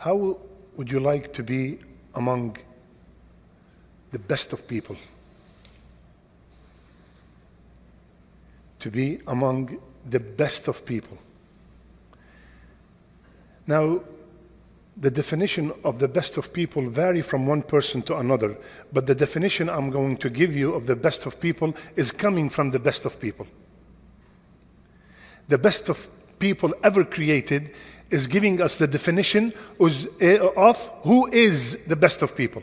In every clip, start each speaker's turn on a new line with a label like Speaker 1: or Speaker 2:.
Speaker 1: How would you like to be among the best of people? To be among the best of people. Now, the definition of the best of people vary from one person to another, but the definition I'm going to give you of the best of people is coming from the best of people. The best of people ever created is giving us the definition of who is the best of people.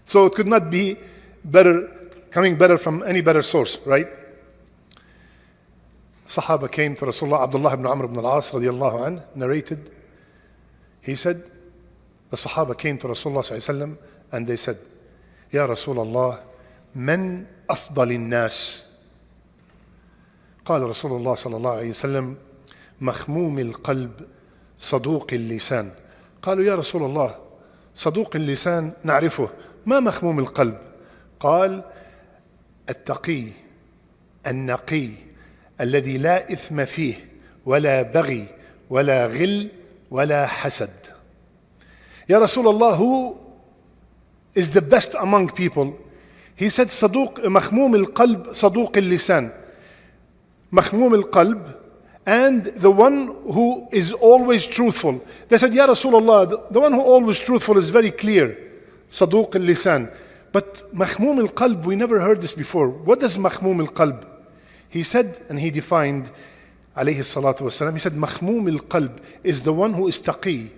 Speaker 1: So it could not be coming better from any better source, right? Sahaba came to Rasulullah. Abdullah ibn Amr ibn al-As radiallahu anh narrated. He said, the Sahaba came to Rasulullah sallallahu alayhi wa sallam and they said, Ya Rasulullah, man afdal nas? قال رسول الله صلى الله عليه وسلم مخموم القلب صدوق اللسان. قالوا يا رسول الله صدوق اللسان نعرفه، ما مخموم القلب؟ قال التقي النقي الذي لا إثم فيه ولا بغي ولا غل ولا حسد. Ya Rasulullah, who is the best among people? He said صدوق مخموم القلب صدوق اللسان. مخموم القلب, and the one who is always truthful. They said, Ya Rasulullah, the one who always truthful is very clear. صدوق اللسان. But مخموم القلب, we never heard this before. What does مخموم القلب? He said, and he defined, عليه الصلاة والسلام, he said, مخموم القلب is the one who is taqi.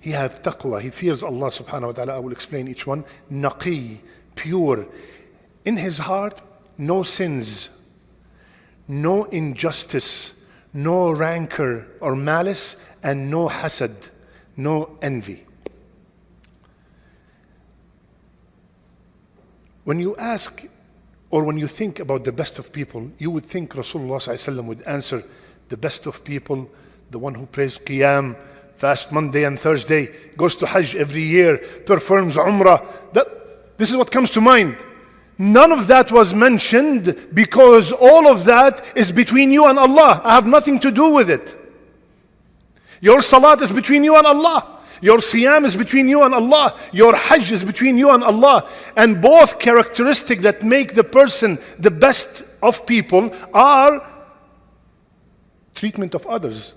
Speaker 1: He have taqwa, he fears Allah subhanahu wa ta'ala. I will explain each one. Naqi, pure. In his heart, no sins, no injustice, no rancor or malice, and no hasad, no envy. When you ask or when you think about the best of people, you would think Rasulullah sallallahu alaihi wasallam would answer, the best of people, the one who prays Qiyam, fast Monday and Thursday, goes to Hajj every year, performs Umrah. This is what comes to mind. None of that was mentioned because all of that is between you and Allah. I have nothing to do with it. Your salat is between you and Allah. Your siyam is between you and Allah. Your hajj is between you and Allah. And both characteristics that make the person the best of people are treatment of others,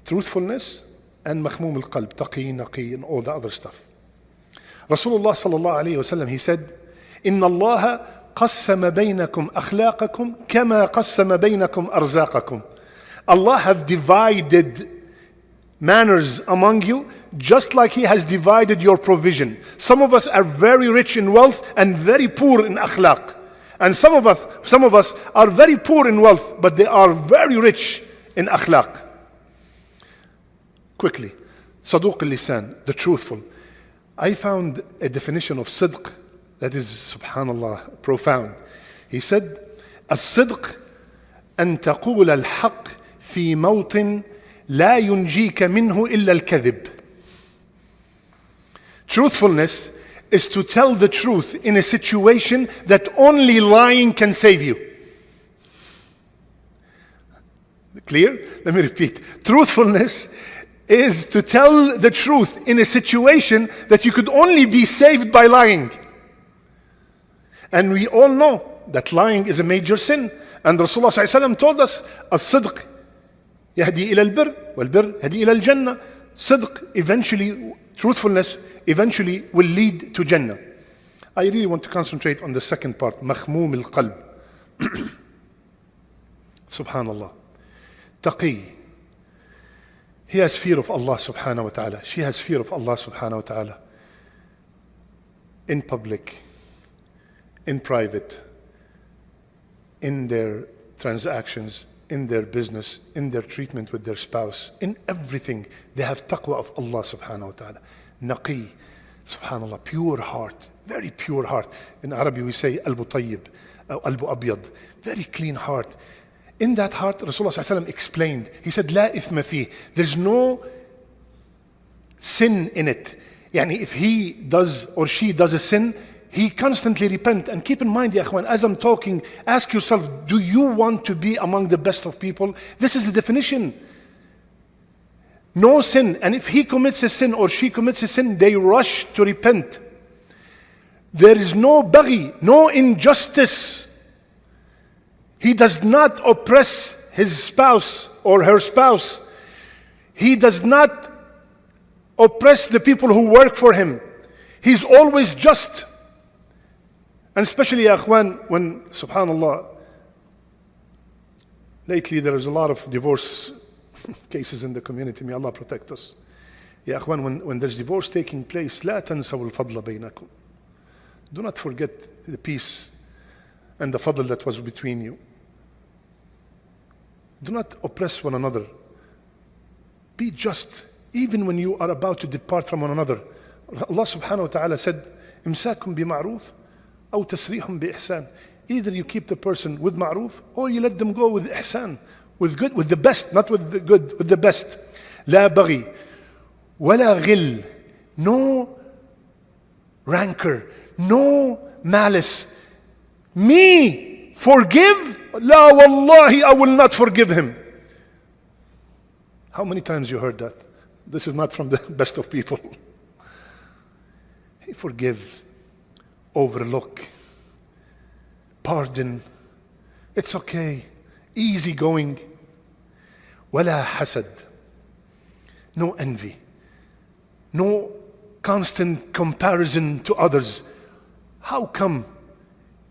Speaker 1: truthfulness, and makhmum al-qalb, taqi, naqi, and all the other stuff. Rasulullah sallallahu alayhi wa sallam, he said, إن الله قسم بينكم أخلاقكم كما قسم بينكم أرزاقكم. Allah have divided manners among you just like He has divided your provision. Some of us are very rich in wealth and very poor in akhlaq. And some of us are very poor in wealth, but they are very rich in akhlaq. Quickly, صدوق اللسان, the truthful. I found a definition of صدق that is, subhanallah, profound. He said, الصدق أن تقول الحق في موطن لا ينجيك منه إلا الكذب. Truthfulness is to tell the truth in a situation that only lying can save you. Clear? Let me repeat. Truthfulness is to tell the truth in a situation that you could only be saved by lying. And we all know that lying is a major sin. And Rasulullah ﷺ told us, الصدق يهدي إلى البر والبر يهدي إلى الجنة. Sidq, eventually, truthfulness, eventually will lead to Jannah. I really want to concentrate on the second part, مخموم القلب. Subhanallah. Taqi. He has fear of Allah subhanahu wa ta'ala. She has fear of Allah subhanahu wa ta'ala. In public, in private, in their transactions, in their business, in their treatment with their spouse, in everything, they have taqwa of Allah subhanahu wa ta'ala. Naqi, subhanallah, pure heart, very pure heart. In Arabic we say albu tayyib, albu abyad, very clean heart. In that heart, Rasulullah sallallahu alaihi wasallam explained, he said, la ithma fi, there's no sin in it. Yani if he does or she does a sin, he constantly repent. And keep in mind, ya akhwan, as I'm talking, ask yourself, do you want to be among the best of people? This is the definition. No sin. And if he commits a sin or she commits a sin, they rush to repent. There is no baghi, no injustice. He does not oppress his spouse or her spouse. He does not oppress the people who work for him. He's always just. And especially, ya akhwan, when, subhanallah, lately there is a lot of divorce cases in the community. May Allah protect us. Ya akhwan, when there's divorce taking place, لا تنسوا الفضل بينكم. Do not forget the peace and the fadl that was between you. Do not oppress one another. Be just, even when you are about to depart from one another. Allah subhanahu wa ta'ala said, إمساكم بمعروف أو تسريح بإحسان. Either you keep the person with ma'roof or you let them go with ihsan, with good, with the best, not with the good, with the best. لا بغي ولا غل. No rancor, no malice. Me forgive? La wallahi, I will not forgive him. How many times you heard that? This is not from the best of people. He forgive, overlook, pardon. It's okay. Easy going. Wala hasad. No envy. No constant comparison to others. How come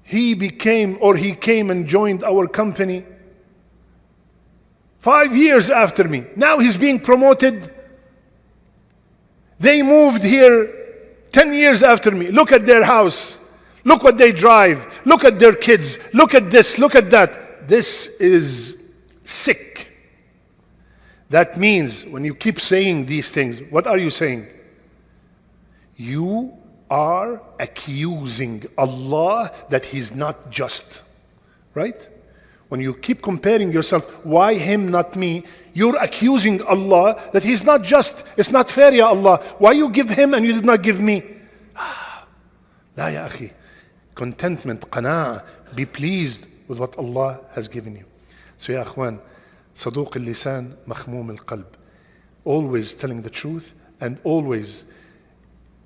Speaker 1: he came and joined our company 5 years after me? Now he's being promoted. They moved here 10 years after me. Look at their house. Look what they drive. Look at their kids. Look at this. Look at that. This is sick. That means when you keep saying these things, what are you saying? You are accusing Allah that He's not just. Right? When you keep comparing yourself, why him, not me? You're accusing Allah that He's not just. It's not fair, Ya Allah. Why you give him and you did not give me? La ya akhi. Contentment, qana'a. Be pleased with what Allah has given you. So ya akhwan, صدوق اللسان مخموم القلب. Always telling the truth and always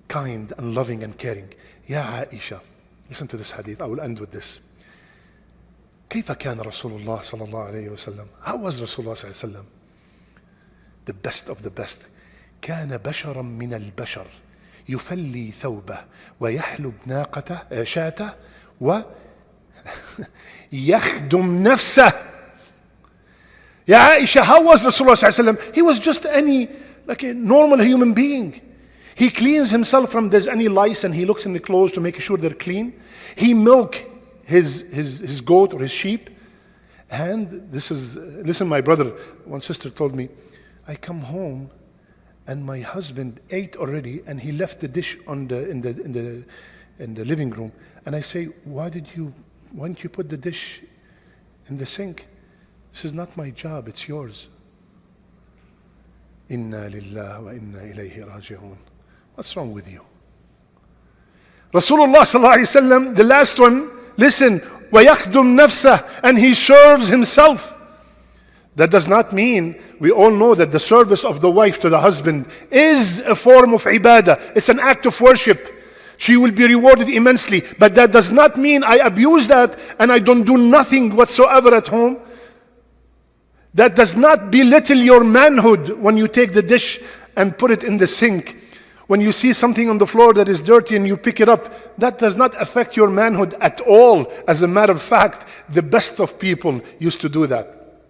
Speaker 1: kind and loving and caring. Ya Aisha, listen to this hadith. I will end with this. كيف كان رسول الله صلى الله عليه وسلم? How was Rasulullah صلى الله عليه وسلم? The best of the best. كان بشرا من البشر يفلي ثوبه ويحلب ناقته شاته ويخدم نفسه. Ya Aisha, how was Rasulullah صلى الله عليه وسلم? He was just like a normal human being. He cleans himself from there's any lice and he looks in the clothes to make sure they're clean. He milk his goat or his sheep. And listen, my brother, one sister told me, I come home and my husband ate already and he left the dish in the living room. And I say, why didn't you put the dish in the sink? This is not my job, it's yours. Inna lillah wa inna ilayhi raji'un. What's wrong with you? Rasulullah sallallahu alayhi wa sallam, the last one, listen, وَيَخْدُمْ نَفْسَهُ, and he serves himself. That does not mean, we all know that the service of the wife to the husband is a form of ibadah. It's an act of worship. She will be rewarded immensely. But that does not mean I abuse that and I don't do nothing whatsoever at home. That does not belittle your manhood when you take the dish and put it in the sink. When you see something on the floor that is dirty and you pick it up, that does not affect your manhood at all. As a matter of fact, the best of people used to do that.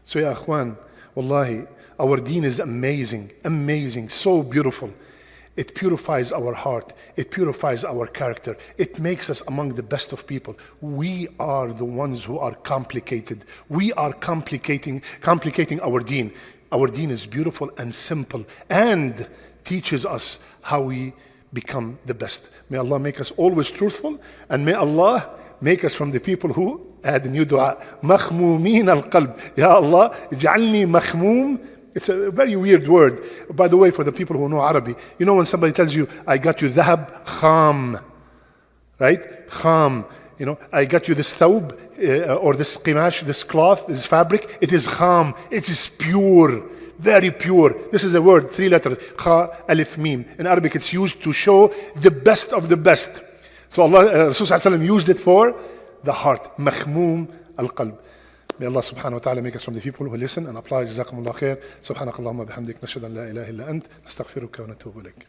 Speaker 1: So ya akhwan, wallahi, our deen is amazing, amazing, so beautiful. It purifies our heart. It purifies our character. It makes us among the best of people. We are the ones who are complicated. We are complicating our deen. Our deen is beautiful and simple and teaches us how we become the best. May Allah make us always truthful, and may Allah make us from the people who add a new dua. مخمومين القلب. Ya Allah, اجعلني مخموم. It's a very weird word. By the way, for the people who know Arabic, you know when somebody tells you, I got you dhahab kham, right? Kham. You know, I got you this thawb, or this qimash, this cloth, this fabric. It is kham. It is pure. very pure. This is a word, 3 letters, Kha, Alif, Mim. In Arabic, it's used to show the best of the best. So Allah, Rasul used it for the heart. Makhmoom al-qalb. May Allah subhanahu wa ta'ala make us from the people who listen and apply. Jazakumullah khair. Subhanakallahumma bihamdik. Nashhadu an la ilaha illa ant. Nastaghfiruka wa natubu ilayk.